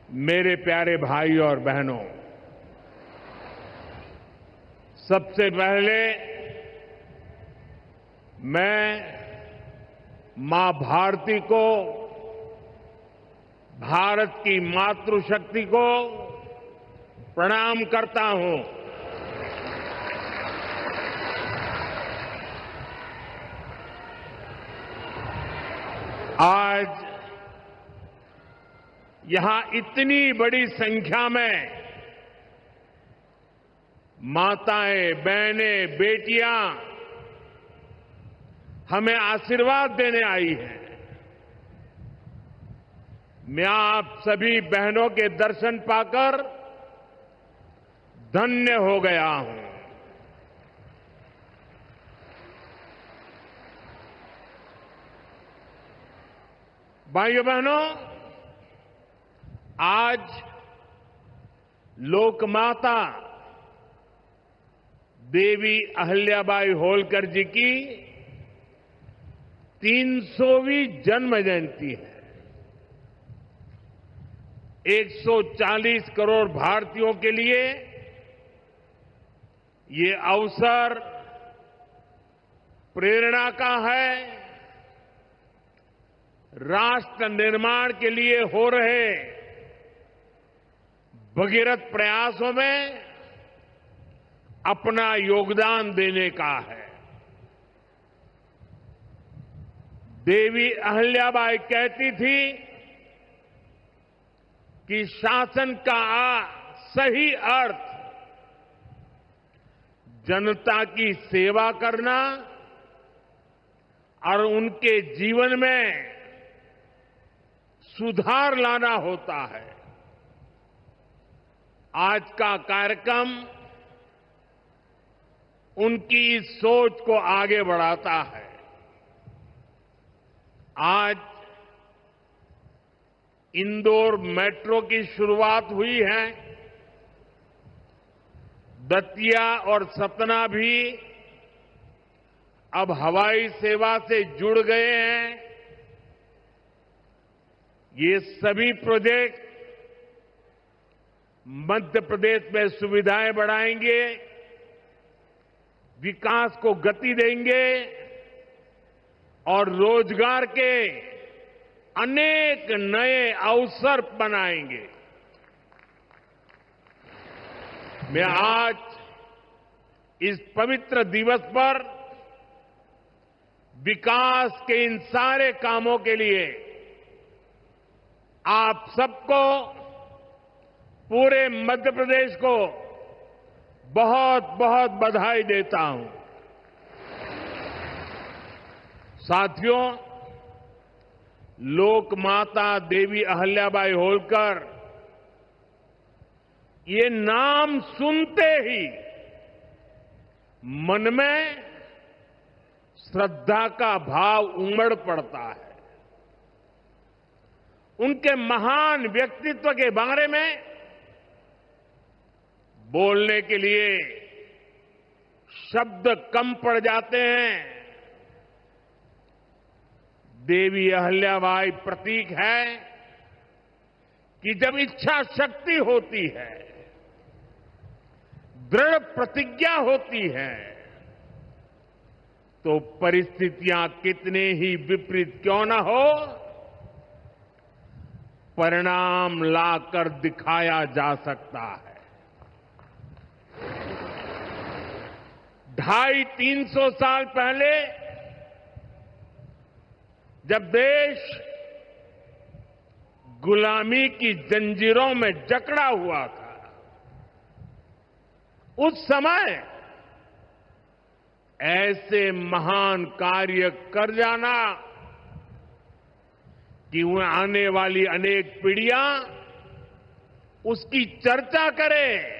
मेरे प्यारे भाई और बहनों, सबसे पहले मैं मां भारती को, भारत की मातृशक्ति को प्रणाम करता हूं। आज यहां इतनी बड़ी संख्या में माताएं, बहनें, बेटियां हमें आशीर्वाद देने आई हैं। मैं आप सभी बहनों के दर्शन पाकर धन्य हो गया हूं। भाइयों बहनों, आज लोकमाता देवी अहिल्याबाई होलकर जी की 300वीं जन्म जयंती है। 140 करोड़ भारतीयों के लिए ये अवसर प्रेरणा का है। राष्ट्र निर्माण के लिए हो रहे भगीरथ प्रयासों में अपना योगदान देने का है। देवी अहिल्याबाई कहती थी कि शासन का सही अर्थ जनता की सेवा करना और उनके जीवन में सुधार लाना होता है। आज का कार्यक्रम उनकी इस सोच को आगे बढ़ाता है। आज इंदौर मेट्रो की शुरुआत हुई है। दतिया और सतना भी अब हवाई सेवा से जुड़ गए हैं। ये सभी प्रोजेक्ट मध्य प्रदेश में सुविधाएं बढ़ाएंगे, विकास को गति देंगे और रोजगार के अनेक नए अवसर बनाएंगे। मैं आज इस पवित्र दिवस पर विकास के इन सारे कामों के लिए आप सबको, पूरे मध्य प्रदेश को बहुत बहुत बधाई देता हूं। साथियों, लोकमाता देवी अहिल्याबाई होलकर, ये नाम सुनते ही मन में श्रद्धा का भाव उमड़ पड़ता है। उनके महान व्यक्तित्व के बारे में बोलने के लिए शब्द कम पड़ जाते हैं। देवी अहिल्याबाई प्रतीक है कि जब इच्छा शक्ति होती है, दृढ़ प्रतिज्ञा होती है, तो परिस्थितियां कितने ही विपरीत क्यों न हो, परिणाम लाकर दिखाया जा सकता है। 250-300 साल पहले जब देश गुलामी की जंजीरों में जकड़ा हुआ था, उस समय ऐसे महान कार्य कर जाना कि आने वाली अनेक पीढ़ियां उसकी चर्चा करें,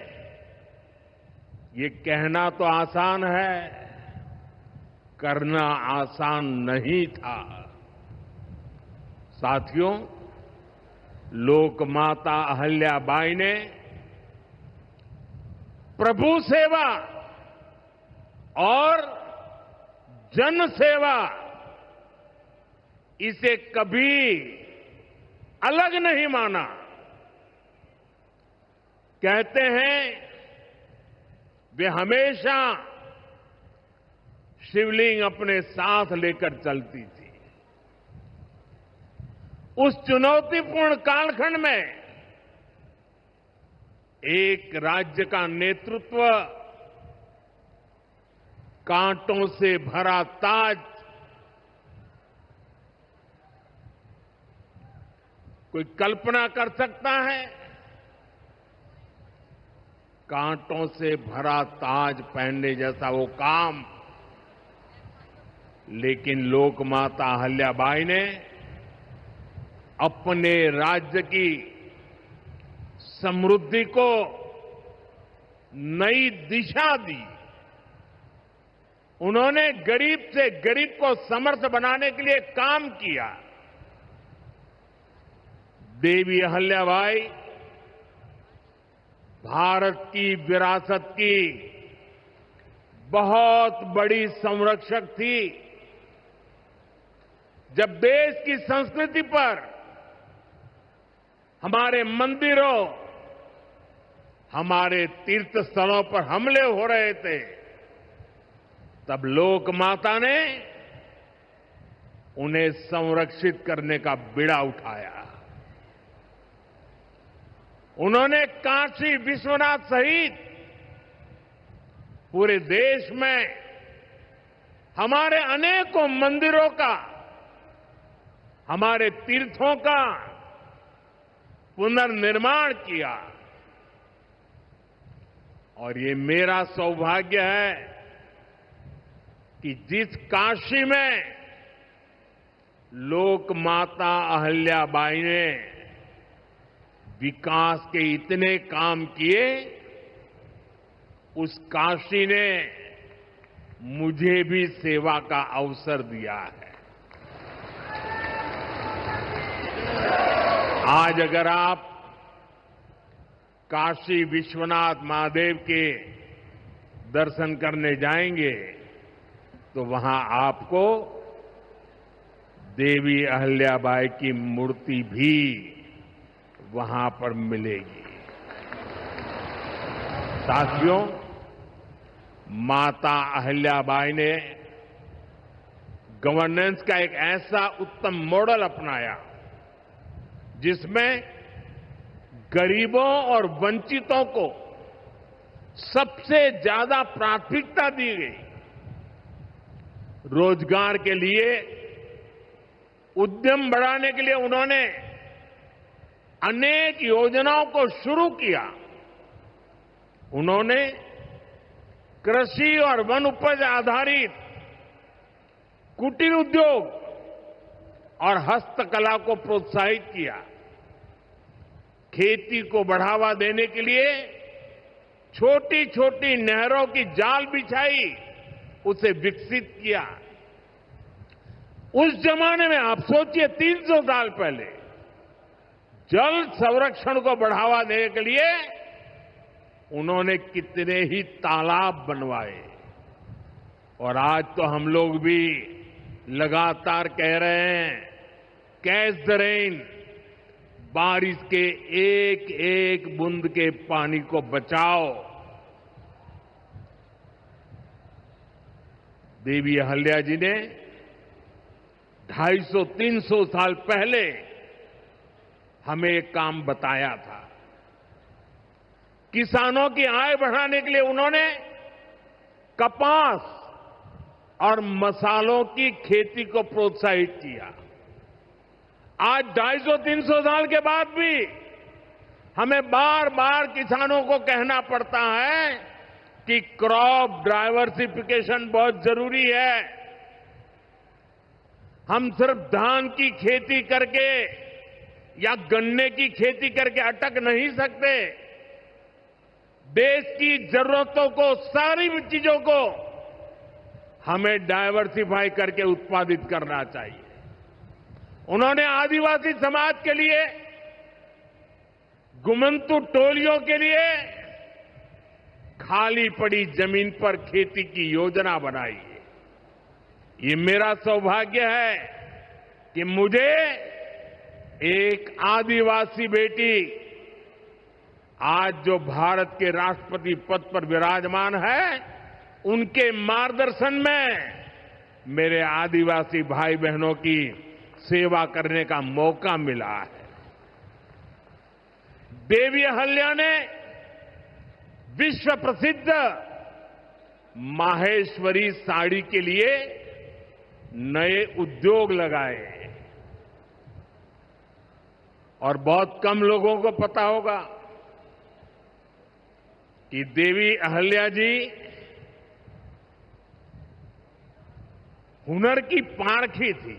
ये कहना तो आसान है, करना आसान नहीं था। साथियों, लोकमाता अहिल्याबाई ने प्रभु सेवा और जन सेवा, इसे कभी अलग नहीं माना। कहते हैं वे हमेशा शिवलिंग अपने साथ लेकर चलती थी। उस चुनौतीपूर्ण कालखंड में एक राज्य का नेतृत्व कांटों से भरा ताज कोई कल्पना कर सकता है? कांटों से भरा ताज पहनने जैसा वो काम, लेकिन लोकमाता अहिल्याबाई ने अपने राज्य की समृद्धि को नई दिशा दी। उन्होंने गरीब से गरीब को समर्थ बनाने के लिए काम किया। देवी अहिल्याबाई भारत की विरासत की बहुत बड़ी संरक्षक थी। जब देश की संस्कृति पर, हमारे मंदिरों, हमारे तीर्थ स्थलों पर हमले हो रहे थे, तब लोक माता ने उन्हें संरक्षित करने का बीड़ा उठाया। उन्होंने काशी विश्वनाथ सहित पूरे देश में हमारे अनेकों मंदिरों का, हमारे तीर्थों का पुनर्निर्माण किया। और ये मेरा सौभाग्य है कि जिस काशी में लोक माता अहिल्याबाई ने विकास के इतने काम किए, उस काशी ने मुझे भी सेवा का अवसर दिया है। आज अगर आप काशी विश्वनाथ महादेव के दर्शन करने जाएंगे तो वहां आपको देवी अहिल्याबाई की मूर्ति भी वहां पर मिलेगी। साथियों, माता अहिल्याबाई ने गवर्नेंस का एक ऐसा उत्तम मॉडल अपनाया जिसमें गरीबों और वंचितों को सबसे ज्यादा प्राथमिकता दी गई। रोजगार के लिए, उद्यम बढ़ाने के लिए उन्होंने अनेक योजनाओं को शुरू किया। उन्होंने कृषि और वन उपज आधारित कुटीर उद्योग और हस्तकला को प्रोत्साहित किया। खेती को बढ़ावा देने के लिए छोटी छोटी नहरों की जाल बिछाई, उसे विकसित किया। उस जमाने में आप सोचिए, 300 साल पहले जल संरक्षण को बढ़ावा देने के लिए उन्होंने कितने ही तालाब बनवाए। और आज तो हम लोग भी लगातार कह रहे हैं, कैच द रेन, बारिश के एक एक बूंद के पानी को बचाओ। देवी अहिल्या जी ने 250-300 साल पहले हमें एक काम बताया था। किसानों की आय बढ़ाने के लिए उन्होंने कपास और मसालों की खेती को प्रोत्साहित किया। आज 250-300 साल के बाद भी हमें बार बार किसानों को कहना पड़ता है कि क्रॉप डाइवर्सिफिकेशन बहुत जरूरी है। हम सिर्फ धान की खेती करके या गन्ने की खेती करके अटक नहीं सकते। देश की जरूरतों को, सारी चीजों को हमें डाइवर्सिफाई करके उत्पादित करना चाहिए। उन्होंने आदिवासी समाज के लिए, गुमंतु टोलियों के लिए खाली पड़ी जमीन पर खेती की योजना बनाई है। ये मेरा सौभाग्य है कि मुझे एक आदिवासी बेटी आज जो भारत के राष्ट्रपति पद पर विराजमान है, उनके मार्गदर्शन में मेरे आदिवासी भाई बहनों की सेवा करने का मौका मिला है। देवी अहल्या ने विश्व प्रसिद्ध माहेश्वरी साड़ी के लिए नए उद्योग लगाए और बहुत कम लोगों को पता होगा कि देवी अहल्या जी हुनर की पारखी थी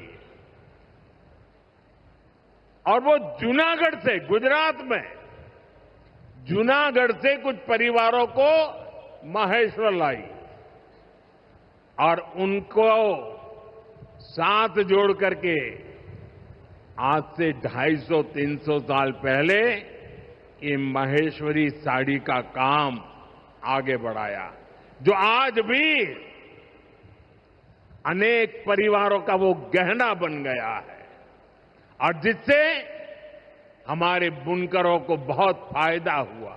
और वो जूनागढ़ से, गुजरात में जूनागढ़ से कुछ परिवारों को माहेश्वर लाई और उनको साथ जोड़ करके आज से 250-300 साल पहले ये माहेश्वरी साड़ी का काम आगे बढ़ाया, जो आज भी अनेक परिवारों का वो गहना बन गया है और जिससे हमारे बुनकरों को बहुत फायदा हुआ।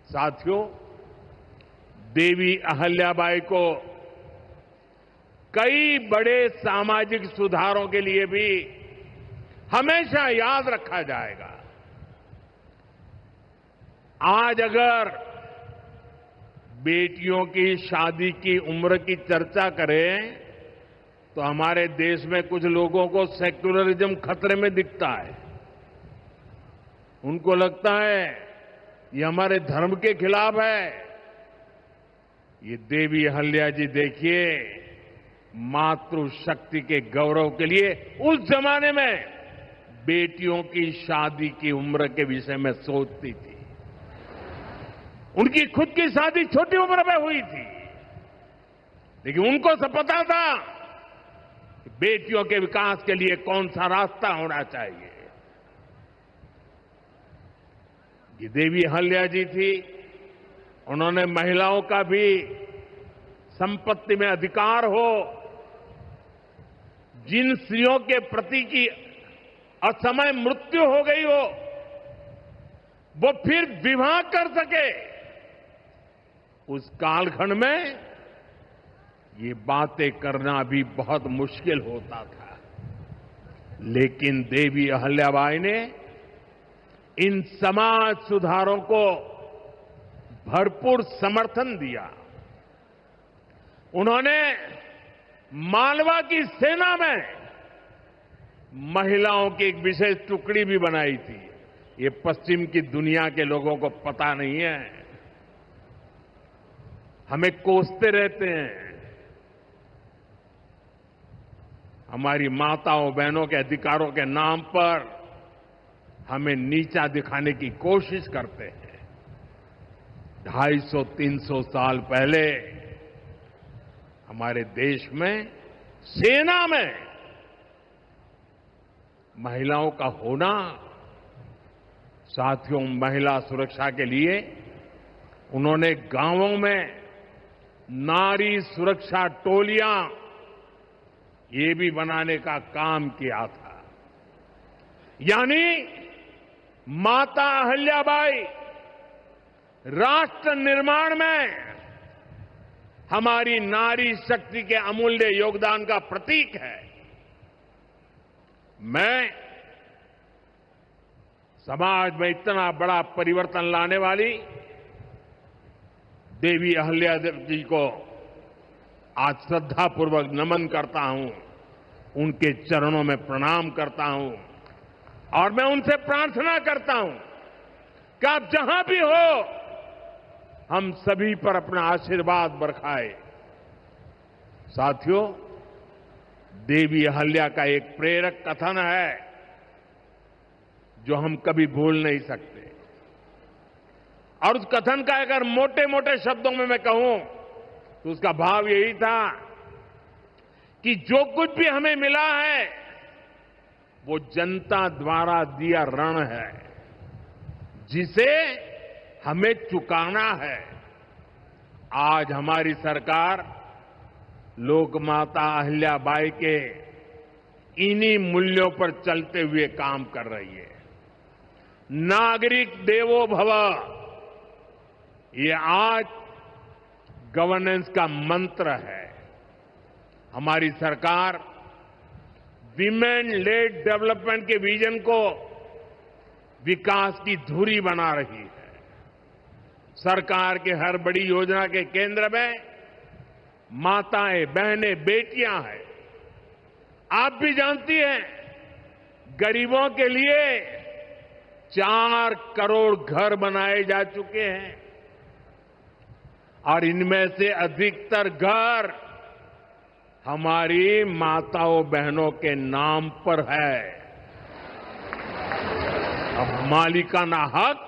साथियों, देवी अहल्याबाई को कई बड़े सामाजिक सुधारों के लिए भी हमेशा याद रखा जाएगा। आज अगर बेटियों की शादी की उम्र की चर्चा करें तो हमारे देश में कुछ लोगों को सेक्युलरिज्म खतरे में दिखता है। उनको लगता है ये हमारे धर्म के खिलाफ है। ये देवी अहल्या जी देखिए, मातृशक्ति के गौरव के लिए उस जमाने में बेटियों की शादी की उम्र के विषय में सोचती थी। उनकी खुद की शादी छोटी उम्र में हुई थी, लेकिन उनको सब पता था कि बेटियों के विकास के लिए कौन सा रास्ता होना चाहिए। ये देवी अहल्या जी थी, उन्होंने महिलाओं का भी संपत्ति में अधिकार हो, जिन स्त्रियों के प्रति की असमय मृत्यु हो गई हो वो फिर विवाह कर सके, उस कालखंड में ये बातें करना भी बहुत मुश्किल होता था। लेकिन देवी अहल्याबाई ने इन समाज सुधारों को भरपूर समर्थन दिया। उन्होंने मालवा की सेना में महिलाओं की एक विशेष टुकड़ी भी बनाई थी। ये पश्चिम की दुनिया के लोगों को पता नहीं है, हमें कोसते रहते हैं। हमारी माताओं बहनों के अधिकारों के नाम पर हमें नीचा दिखाने की कोशिश करते हैं। 250-300 साल पहले हमारे देश में सेना में महिलाओं का होना, साथियों, महिला सुरक्षा के लिए उन्होंने गांवों में नारी सुरक्षा टोलियां ये भी बनाने का काम किया था। यानी माता अहल्याबाई राष्ट्र निर्माण में हमारी नारी शक्ति के अमूल्य योगदान का प्रतीक है। मैं समाज में इतना बड़ा परिवर्तन लाने वाली देवी अहल्या जी को आज श्रद्धापूर्वक नमन करता हूं, उनके चरणों में प्रणाम करता हूं और मैं उनसे प्रार्थना करता हूं कि आप जहां भी हो, हम सभी पर अपना आशीर्वाद बरसाए। साथियों, देवी अहल्या का एक प्रेरक कथन है जो हम कभी भूल नहीं सकते, और उस कथन का अगर मोटे मोटे शब्दों में मैं कहूं तो उसका भाव यही था कि जो कुछ भी हमें मिला है वो जनता द्वारा दिया ऋण है, जिसे हमें चुकाना है। आज हमारी सरकार लोकमाता अहल्याबाई के इन्हीं मूल्यों पर चलते हुए काम कर रही है। नागरिक देवो भव, ये आज गवर्नेंस का मंत्र है। हमारी सरकार विमेन लेड डेवलपमेंट के विजन को विकास की धुरी बना रही है। सरकार के हर बड़ी योजना के केंद्र में माताएं, बहनें, बेटियां हैं। आप भी जानती हैं, गरीबों के लिए 4 करोड़ घर बनाए जा चुके हैं और इनमें से अधिकतर घर हमारी माताओं बहनों के नाम पर है। अब मालिकाना हक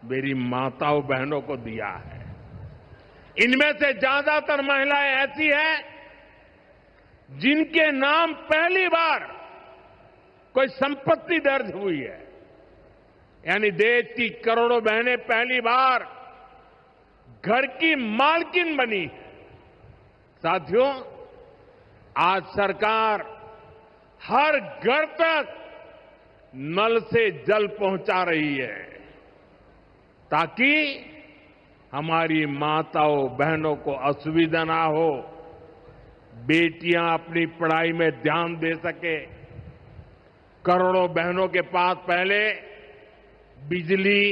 मेरी माताओं बहनों को दिया है। इनमें से ज्यादातर महिलाएं ऐसी हैं जिनके नाम पहली बार कोई संपत्ति दर्ज हुई है, यानी देश की करोड़ों बहनें पहली बार घर की मालकिन बनी है। साथियों, आज सरकार हर घर तक नल से जल पहुंचा रही है ताकि हमारी माताओं बहनों को असुविधा ना हो, बेटियां अपनी पढ़ाई में ध्यान दे सके। करोड़ों बहनों के पास पहले बिजली,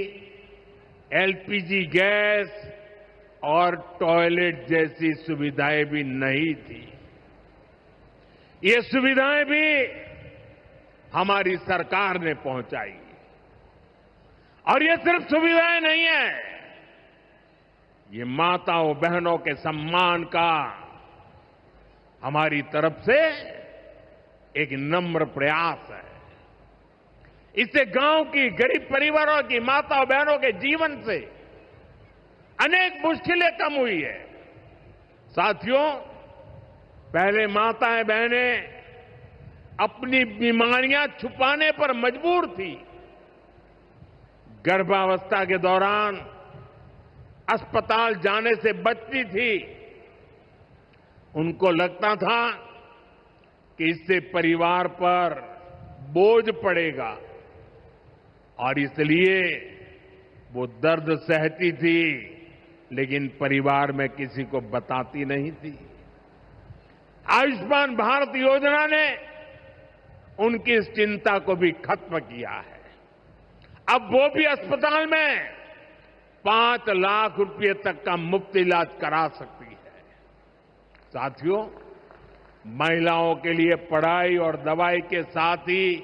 एलपीजी गैस और टॉयलेट जैसी सुविधाएं भी नहीं थी। ये सुविधाएं भी हमारी सरकार ने पहुंचाई। और ये सिर्फ सुविधाएं नहीं है, ये माताओं बहनों के सम्मान का हमारी तरफ से एक नम्र प्रयास है। इससे गांव की गरीब परिवारों की माताओं बहनों के जीवन से अनेक मुश्किलें कम हुई है। साथियों, पहले माताएं बहनें अपनी बीमारियां छुपाने पर मजबूर थी। गर्भावस्था के दौरान अस्पताल जाने से बचती थी। उनको लगता था कि इससे परिवार पर बोझ पड़ेगा और इसलिए वो दर्द सहती थी, लेकिन परिवार में किसी को बताती नहीं थी। आयुष्मान भारत योजना ने उनकी इस चिंता को भी खत्म किया है। अब वो भी अस्पताल में 5 लाख रुपए तक का मुफ्त इलाज करा सकती है। साथियों, महिलाओं के लिए पढ़ाई और दवाई के साथ ही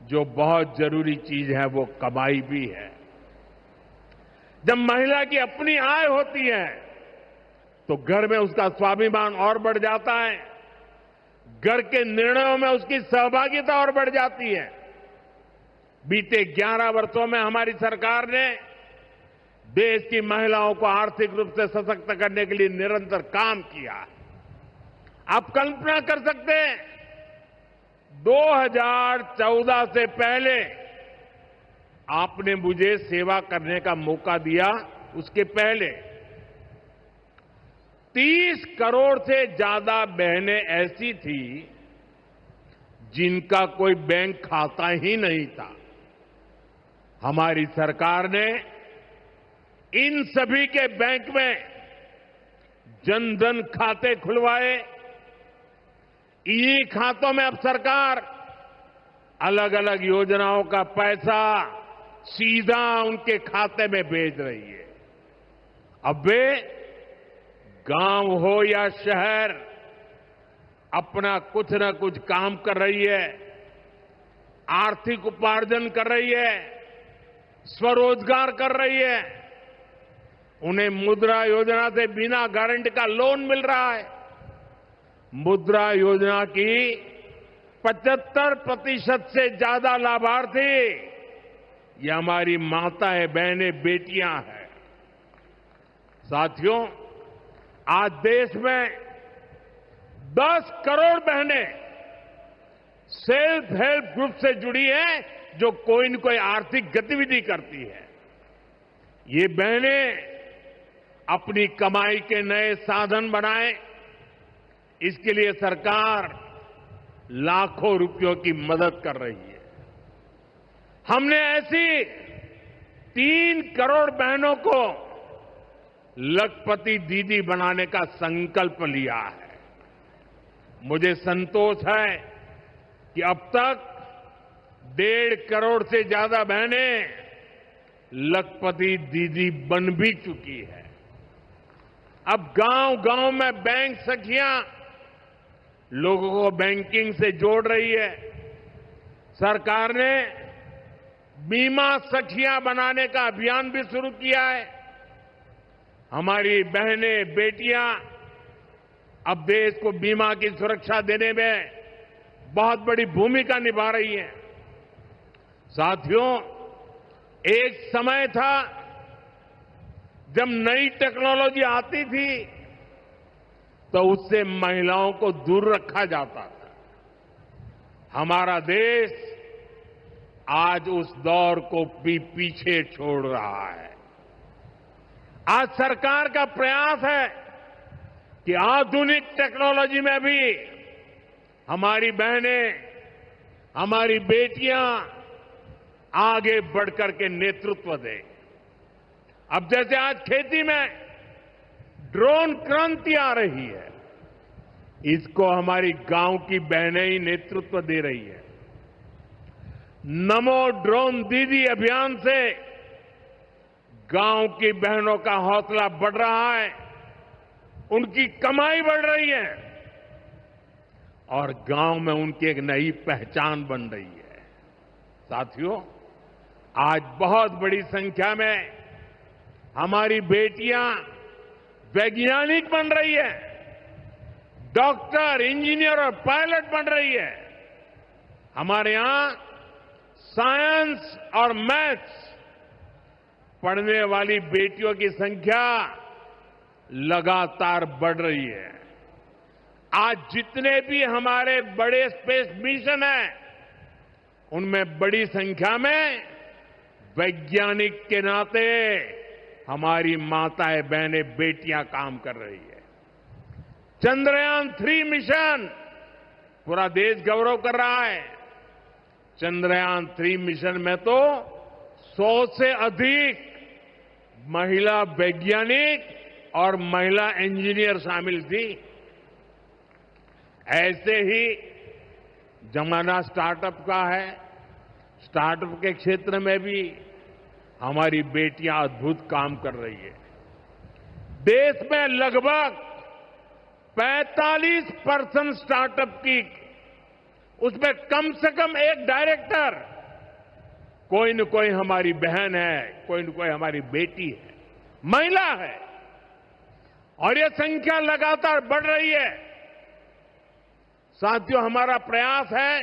जो बहुत जरूरी चीज है वो कमाई भी है। जब महिला की अपनी आय होती है तो घर में उसका स्वाभिमान और बढ़ जाता है, घर के निर्णयों में उसकी सहभागिता और बढ़ जाती है। बीते 11 वर्षों में हमारी सरकार ने देश की महिलाओं को आर्थिक रूप से सशक्त करने के लिए निरंतर काम किया है। आप कल्पना कर सकते हैं, 2014 से पहले आपने मुझे सेवा करने का मौका दिया, उसके पहले 30 करोड़ से ज्यादा बहनें ऐसी थी जिनका कोई बैंक खाता ही नहीं था। हमारी सरकार ने इन सभी के बैंक में जनधन खाते खुलवाए। ई खातों में अब सरकार अलग अलग योजनाओं का पैसा सीधा उनके खाते में भेज रही है। अब वे गांव हो या शहर अपना कुछ न कुछ काम कर रही है, आर्थिक उपार्जन कर रही है, स्वरोजगार कर रही है। उन्हें मुद्रा योजना से बिना गारंटी का लोन मिल रहा है। मुद्रा योजना की 75% से ज्यादा लाभार्थी ये हमारी माताएं, बहनें, बेटियां हैं। साथियों, आज देश में 10 करोड़ बहनें सेल्फ हेल्प ग्रुप से जुड़ी हैं जो कोई न कोई आर्थिक गतिविधि करती है। ये बहनें अपनी कमाई के नए साधन बनाएं, इसके लिए सरकार लाखों रुपयों की मदद कर रही है। हमने ऐसी 3 करोड़ बहनों को लखपति दीदी बनाने का संकल्प लिया है। मुझे संतोष है कि अब तक 1.5 करोड़ से ज्यादा बहनें लखपति दीदी बन भी चुकी है। अब गांव-गांव में बैंक सखियां लोगों को बैंकिंग से जोड़ रही है। सरकार ने बीमा सखियां बनाने का अभियान भी शुरू किया है। हमारी बहनें, बेटियां अब देश को बीमा की सुरक्षा देने में बहुत बड़ी भूमिका निभा रही हैं। साथियों, एक समय था जब नई टेक्नोलॉजी आती थी तो उससे महिलाओं को दूर रखा जाता था। हमारा देश आज उस दौर को भी पीछे छोड़ रहा है। आज सरकार का प्रयास है कि आधुनिक टेक्नोलॉजी में भी हमारी बहनें, हमारी बेटियां आगे बढ़कर के नेतृत्व दें। अब जैसे आज खेती में ड्रोन क्रांति आ रही है, इसको हमारी गांव की बहनें ही नेतृत्व दे रही है। नमो ड्रोन दीदी अभियान से गांव की बहनों का हौसला बढ़ रहा है, उनकी कमाई बढ़ रही है और गांव में उनकी एक नई पहचान बन रही है। साथियों, आज बहुत बड़ी संख्या में हमारी बेटियां वैज्ञानिक बन रही है, डॉक्टर, इंजीनियर और पायलट बन रही है। हमारे यहां साइंस और मैथ्स पढ़ने वाली बेटियों की संख्या लगातार बढ़ रही है। आज जितने भी हमारे बड़े स्पेस मिशन हैं, उनमें बड़ी संख्या में वैज्ञानिक के नाते हमारी माताएं, बहनें, बेटियां काम कर रही है। चंद्रयान 3 मिशन पूरा देश गौरव कर रहा है। चंद्रयान 3 मिशन में तो 100 से अधिक महिला वैज्ञानिक और महिला इंजीनियर शामिल थी। ऐसे ही जमाना स्टार्टअप का है। स्टार्टअप के क्षेत्र में भी हमारी बेटियां अद्भुत काम कर रही है। देश में लगभग 45% स्टार्टअप की, उसमें कम से कम एक डायरेक्टर कोई न कोई हमारी बहन है, कोई न कोई हमारी बेटी है, महिला है और यह संख्या लगातार बढ़ रही है। साथियों, हमारा प्रयास है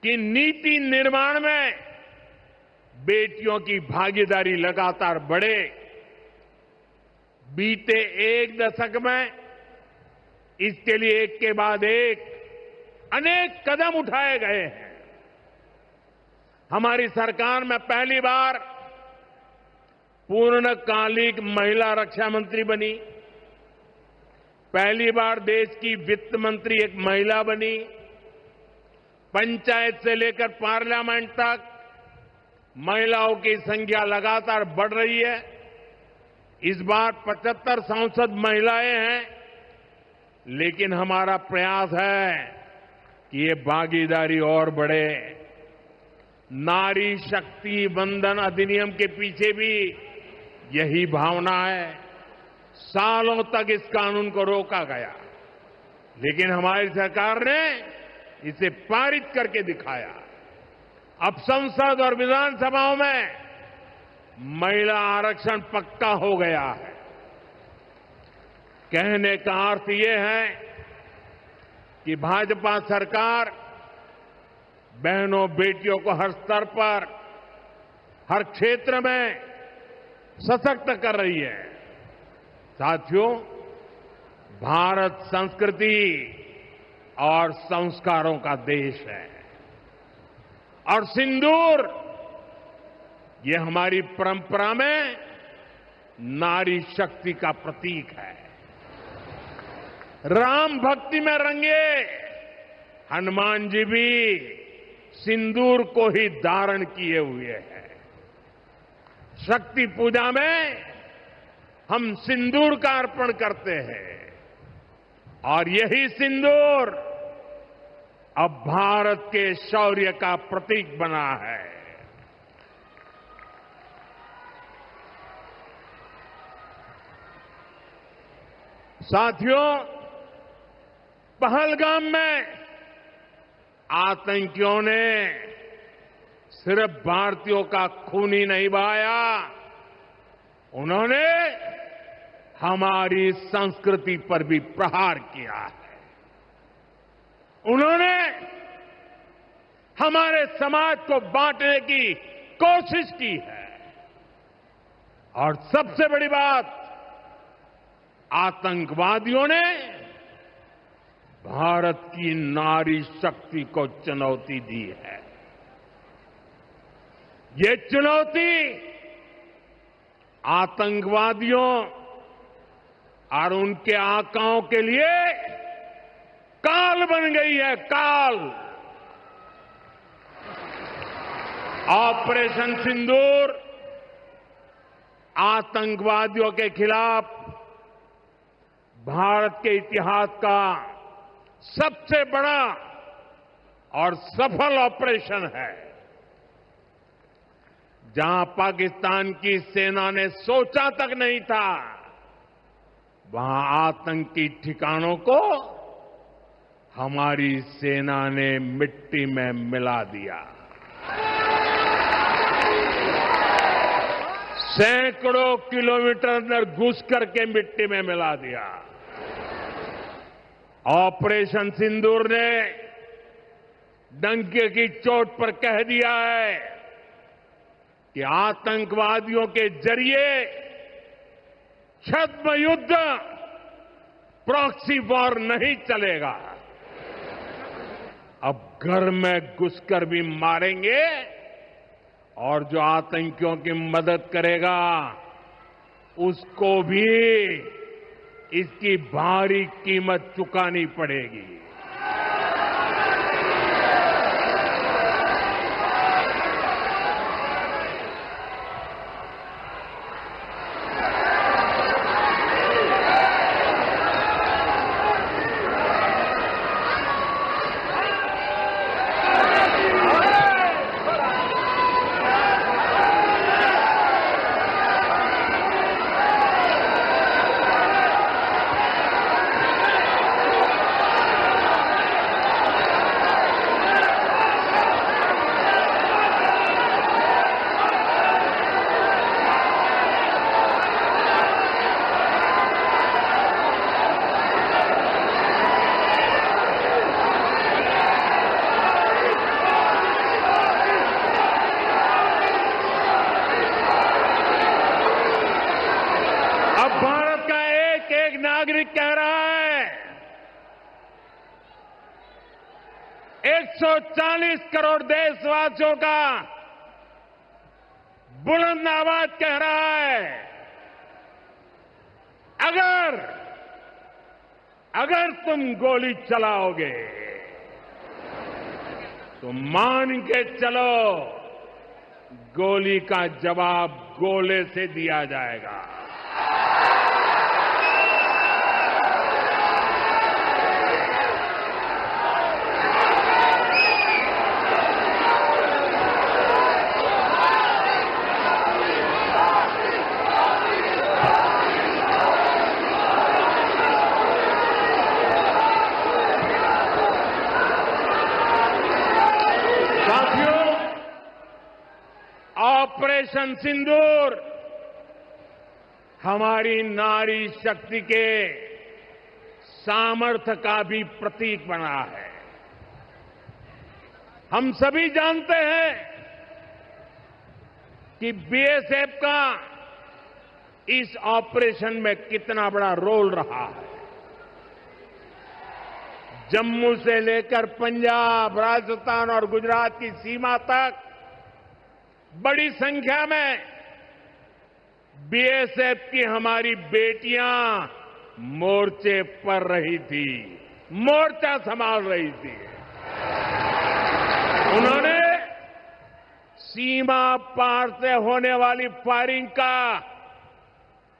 कि नीति निर्माण में बेटियों की भागीदारी लगातार बढ़े। बीते 1 दशक में इसके लिए एक के बाद एक अनेक कदम उठाए गए हैं। हमारी सरकार में पहली बार पूर्णकालिक महिला रक्षा मंत्री बनी। पहली बार देश की वित्त मंत्री एक महिला बनी। पंचायत से लेकर पार्लियामेंट तक महिलाओं की संख्या लगातार बढ़ रही है। इस बार 75 सांसद महिलाएं हैं, लेकिन हमारा प्रयास है कि ये भागीदारी और बढ़े। नारी शक्ति वंदन अधिनियम के पीछे भी यही भावना है। सालों तक इस कानून को रोका गया, लेकिन हमारी सरकार ने इसे पारित करके दिखाया। अब संसद और विधानसभाओं में महिला आरक्षण पक्का हो गया है। कहने का अर्थ ये है कि भाजपा सरकार बहनों, बेटियों को हर स्तर पर, हर क्षेत्र में सशक्त कर रही है। साथियों, भारत संस्कृति और संस्कारों का देश है और सिंदूर ये हमारी परंपरा में नारी शक्ति का प्रतीक है। राम भक्ति में रंगे हनुमान जी भी सिंदूर को ही धारण किए हुए हैं। शक्ति पूजा में हम सिंदूर का अर्पण करते हैं और यही सिंदूर अब भारत के शौर्य का प्रतीक बना है। साथियों, पहलगाम में आतंकियों ने सिर्फ भारतीयों का खून ही नहीं बहाया, उन्होंने हमारी संस्कृति पर भी प्रहार किया है। उन्होंने हमारे समाज को बांटने की कोशिश की है और सबसे बड़ी बात, आतंकवादियों ने भारत की नारी शक्ति को चुनौती दी है। ये चुनौती आतंकवादियों और उनके आकाओं के लिए काल बन गई है, काल। ऑपरेशन सिंदूर आतंकवादियों के खिलाफ भारत के इतिहास का सबसे बड़ा और सफल ऑपरेशन है। जहां पाकिस्तान की सेना ने सोचा तक नहीं था, वहां आतंकी ठिकानों को हमारी सेना ने मिट्टी में मिला दिया। सैकड़ों किलोमीटर अंदर घुस करके मिट्टी में मिला दिया। ऑपरेशन सिंदूर ने डंके की चोट पर कह दिया है कि आतंकवादियों के जरिए छद्म युद्ध, प्रॉक्सी वॉर नहीं चलेगा। अब घर में घुसकर भी मारेंगे और जो आतंकियों की मदद करेगा उसको भी इसकी भारी कीमत चुकानी पड़ेगी। नागरिक कह रहा है, 140 करोड़ देशवासियों का बुलंद आवाज कह रहा है, अगर तुम गोली चलाओगे तो मान के चलो गोली का जवाब गोले से दिया जाएगा। ऑपरेशन सिंदूर हमारी नारी शक्ति के सामर्थ्य का भी प्रतीक बना है। हम सभी जानते हैं कि बीएसएफ का इस ऑपरेशन में कितना बड़ा रोल रहा है। जम्मू से लेकर पंजाब, राजस्थान और गुजरात की सीमा तक बड़ी संख्या में बीएसएफ की हमारी बेटियां मोर्चे पर रही थी, मोर्चा संभाल रही थी। उन्होंने सीमा पार से होने वाली फायरिंग का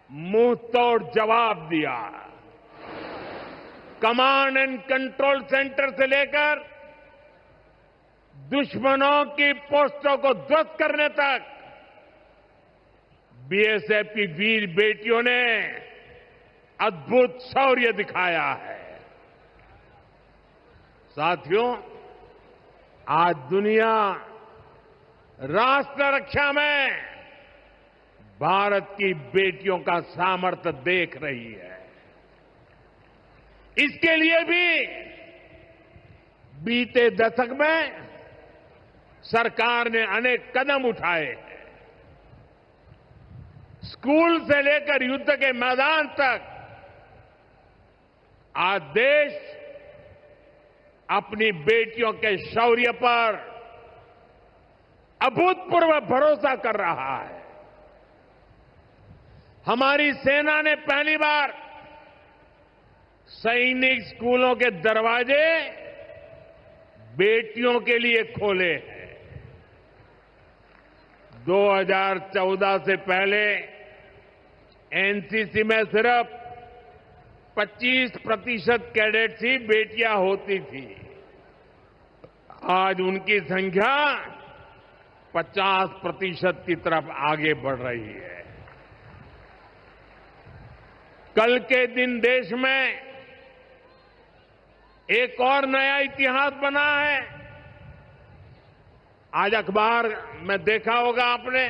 मुंह तोड़ जवाब दिया। कमांड एंड कंट्रोल सेंटर से लेकर दुश्मनों की पोस्टों को ध्वस्त करने तक बीएसएफ की वीर बेटियों ने अद्भुत शौर्य दिखाया है। साथियों, आज दुनिया राष्ट्र रक्षा में भारत की बेटियों का सामर्थ्य देख रही है। इसके लिए भी बीते दशक में सरकार ने अनेक कदम उठाए हैं। स्कूल से लेकर युद्ध के मैदान तक आज देश अपनी बेटियों के शौर्य पर अभूतपूर्व भरोसा कर रहा है। हमारी सेना ने पहली बार सैनिक स्कूलों के दरवाजे बेटियों के लिए खोले हैं। 2014 से पहले एनसीसी में सिर्फ 25% कैडेट्स ही बेटियां होती थी। आज उनकी संख्या 50% की तरफ आगे बढ़ रही है। कल के दिन देश में एक और नया इतिहास बना है। आज अखबार में देखा होगा आपने,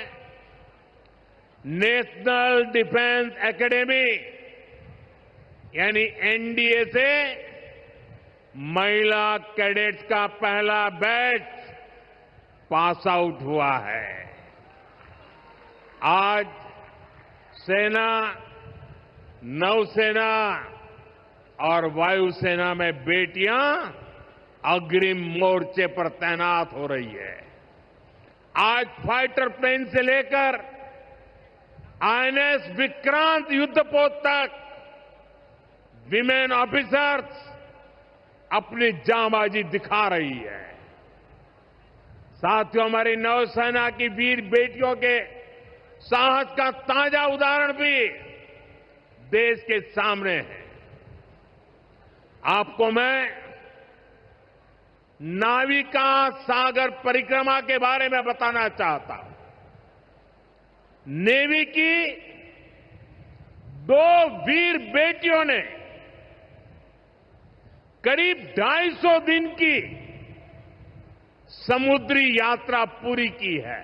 नेशनल डिफेंस एकेडमी यानी एनडीए से महिला कैडेट्स का पहला बैच पास आउट हुआ है। आज सेना, नौसेना और वायुसेना में बेटियां अग्रिम मोर्चे पर तैनात हो रही है। आज फाइटर प्लेन से लेकर आईएनएस विक्रांत युद्धपोत तक विमेन ऑफिसर्स अपनी जांबाजी दिखा रही है। साथियों, हमारी नौसेना की वीर बेटियों के साहस का ताजा उदाहरण भी देश के सामने है। आपको मैं नाविका सागर परिक्रमा के बारे में बताना चाहता हूं। नेवी की 2 वीर बेटियों ने करीब 250 दिन की समुद्री यात्रा पूरी की है।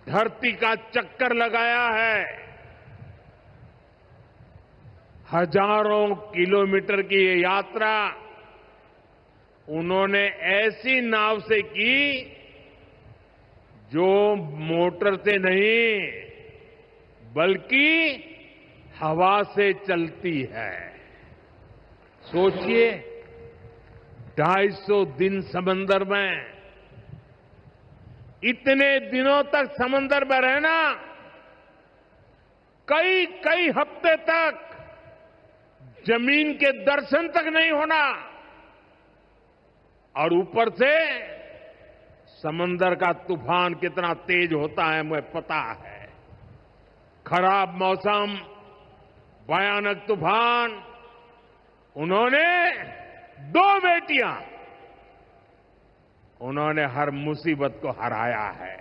धरती का चक्कर लगाया है। हजारों किलोमीटर की ये यात्रा उन्होंने ऐसी नाव से की जो मोटर से नहीं बल्कि हवा से चलती है। सोचिए, 250 दिन समंदर में, इतने दिनों तक समंदर में रहना, कई कई हफ्ते तक जमीन के दर्शन तक नहीं होना, और ऊपर से समंदर का तूफान कितना तेज होता है मुझे पता है। खराब मौसम, भयानक तूफान, उन्होंने 2 बेटियां, उन्होंने हर मुसीबत को हराया है।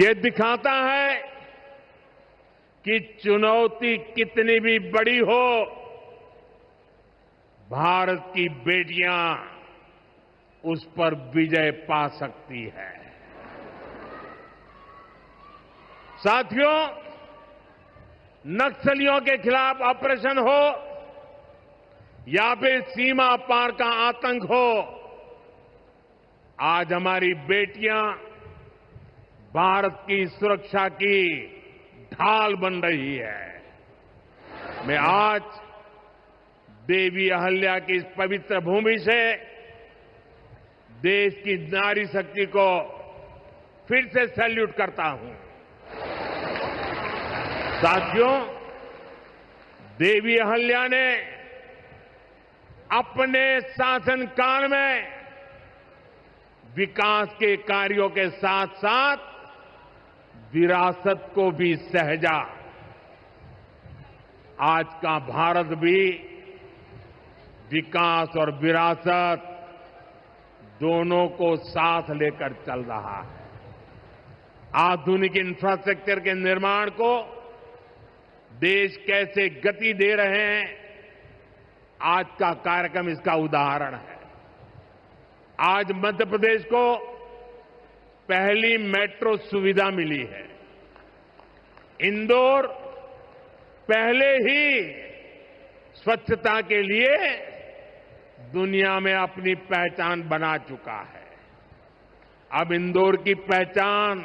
ये दिखाता है कि चुनौती कितनी भी बड़ी हो, भारत की बेटियां उस पर विजय पा सकती है। साथियों, नक्सलियों के खिलाफ ऑपरेशन हो या फिर सीमा पार का आतंक हो, आज हमारी बेटियां भारत की सुरक्षा की ढाल बन रही है। मैं आज देवी अहल्या की इस पवित्र भूमि से देश की नारी शक्ति को फिर से सैल्यूट करता हूं। साथियों, देवी अहल्या ने अपने शासनकाल में विकास के कार्यों के साथ साथ विरासत को भी सहेजा। आज का भारत भी विकास और विरासत दोनों को साथ लेकर चल रहा है। आधुनिक इंफ्रास्ट्रक्चर के निर्माण को देश कैसे गति दे रहे हैं, आज का कार्यक्रम इसका उदाहरण है। आज मध्य प्रदेश को पहली मेट्रो सुविधा मिली है। इंदौर पहले ही स्वच्छता के लिए दुनिया में अपनी पहचान बना चुका है। अब इंदौर की पहचान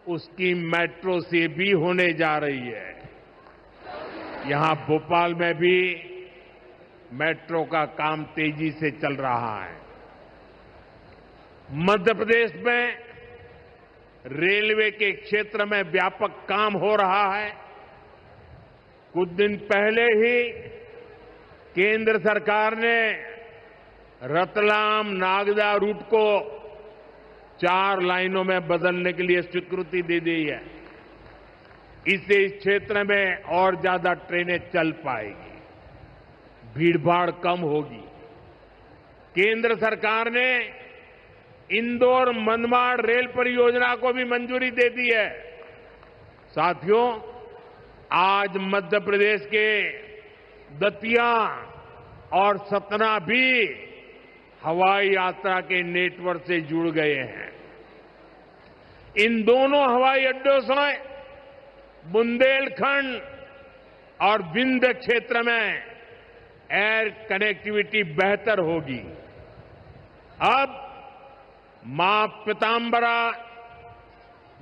उसकी मेट्रो से भी होने जा रही है। यहां भोपाल में भी मेट्रो का काम तेजी से चल रहा है। मध्य प्रदेश में रेलवे के क्षेत्र में व्यापक काम हो रहा है। कुछ दिन पहले ही केंद्र सरकार ने रतलाम नागदा रूट को 4 लाइनों में बदलने के लिए स्वीकृति दे दी है। इससे इस क्षेत्र में और ज्यादा ट्रेनें चल पाएगी, भीड़भाड़ कम होगी। केंद्र सरकार ने इंदौर मनमाड़ रेल परियोजना को भी मंजूरी दे दी है। साथियों, आज मध्य प्रदेश के दतिया और सतना भी हवाई यात्रा के नेटवर्क से जुड़ गए हैं। इन दोनों हवाई अड्डों से बुंदेलखंड और विंध्य क्षेत्र में एयर कनेक्टिविटी बेहतर होगी। अब मां पीतांबरा,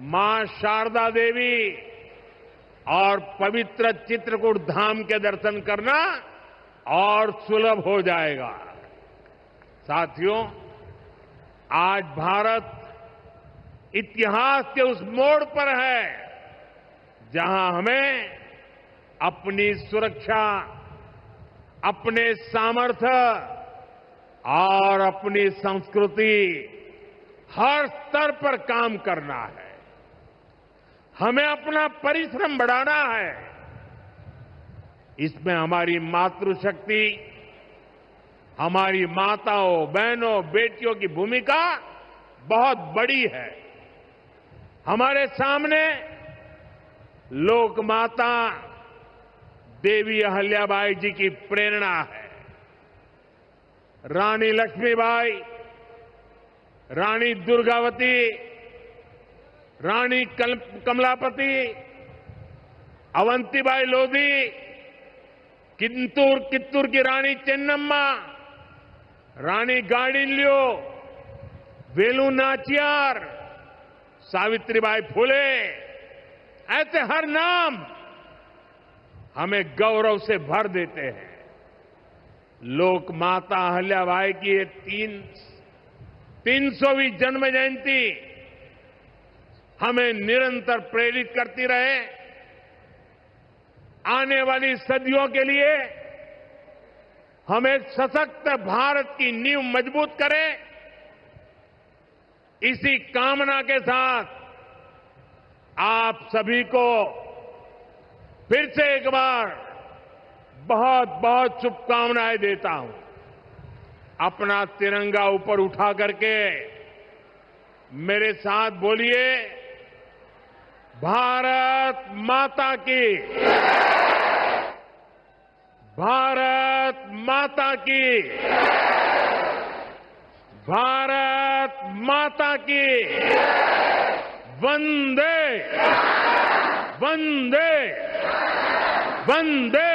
मां शारदा देवी और पवित्र चित्रकूट धाम के दर्शन करना और सुलभ हो जाएगा। साथियों, आज भारत इतिहास के उस मोड़ पर है जहां हमें अपनी सुरक्षा, अपने सामर्थ्य और अपनी संस्कृति हर स्तर पर काम करना है। हमें अपना परिश्रम बढ़ाना है। इसमें हमारी मातृशक्ति, हमारी माताओं, बहनों, बेटियों की भूमिका बहुत बड़ी है। हमारे सामने लोकमाता देवी अहल्याबाई जी की प्रेरणा है। रानी लक्ष्मीबाई, रानी दुर्गावती, रानी कमलापति, अवंतीबाई लोधी, कित्तूर की रानी चेन्नम्मा, रानी गाडिल्यो, वेलु नाचियार, सावित्रीबाई फुले, ऐसे हर नाम हमें गौरव से भर देते हैं। लोक माता अहल्याबाई की ये 300वीं जन्म जयंती हमें निरंतर प्रेरित करती रहे। आने वाली सदियों के लिए हमें सशक्त भारत की नींव मजबूत करें। इसी कामना के साथ आप सभी को फिर से एक बार बहुत बहुत शुभकामनाएं देता हूं। अपना तिरंगा ऊपर उठा करके मेरे साथ बोलिए, भारत माता की, भारत माता की, भारत माता की, वंदे वंदे वंदे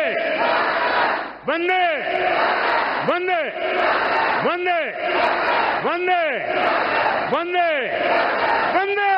वंदे वंदे वंदे वंदे वंदे वंदे